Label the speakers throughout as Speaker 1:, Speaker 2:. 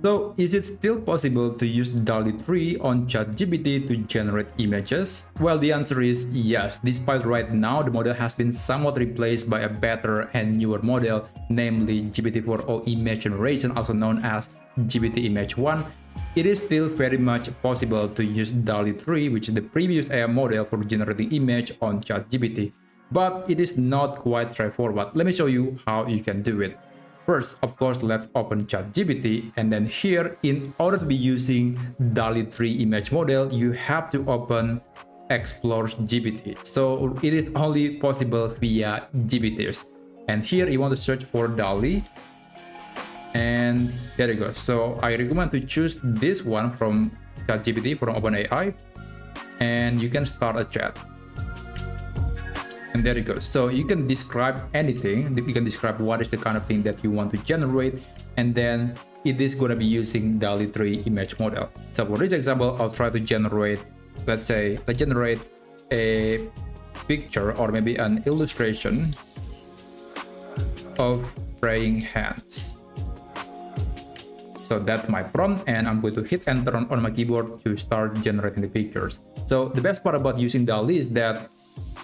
Speaker 1: So is it still possible to use Dall-E 3 on ChatGPT to generate images? Well, the answer is yes. Despite right now the model has been somewhat replaced by a better and newer model, namely GPT-4o image generation, also known as GPT Image 1, it is still very much possible to use Dall-E 3, which is the previous AI model for generating image on ChatGPT. But it is not quite straightforward. Let me show you how you can do it. First, of course, let's open ChatGPT, and then here, in order to be using Dall-E 3 image model, you have to open Explore GPT. So it is only possible via GPTs. And here you want to search for Dall-E, and there you go. So I recommend to choose this one from ChatGPT from OpenAI, and you can start a chat. And there you go. So you can describe anything. You can describe what is the kind of thing that you want to generate, and then it is going to be using Dall-E 3 image model. So for this example, I'll try to generate, let's generate a picture or maybe an illustration of praying hands. So that's my prompt, and I'm going to hit enter on my keyboard to start generating the pictures. So the best part about using Dall-E is that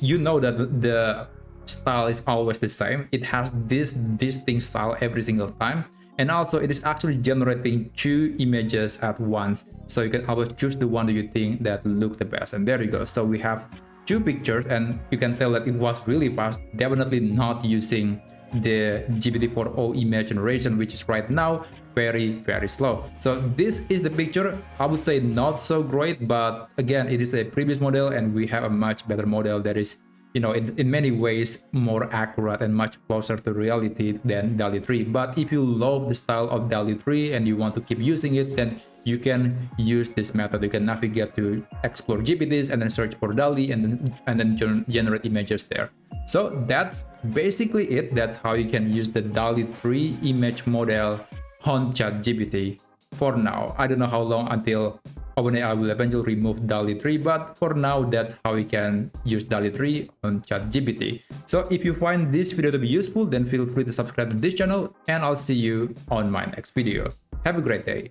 Speaker 1: you know that the style is always the same. It has this distinct style every single time, and also it is actually generating 2 images at once, so you can always choose the one that you think that look the best. And there you go. So we have 2 pictures, and you can tell that it was really fast, definitely not using the GPT-4o image generation, which is right now very slow. So this is the picture. I would say not so great, but again, it is a previous model and we have a much better model that is, you know, in many ways more accurate and much closer to reality than Dall-E 3. But if you love the style of Dall-E 3 and you want to keep using it, then you can use this method. You can navigate to Explore GPTs and then search for Dall-E and then generate images there. So that's basically it. That's how you can use the Dall-E 3 image model on ChatGPT for now. I don't know how long until OpenAI will eventually remove Dall-E 3, but for now, that's how we can use Dall-E 3 on ChatGPT. So if you find this video to be useful, then feel free to subscribe to this channel, and I'll see you on my next video. Have a great day.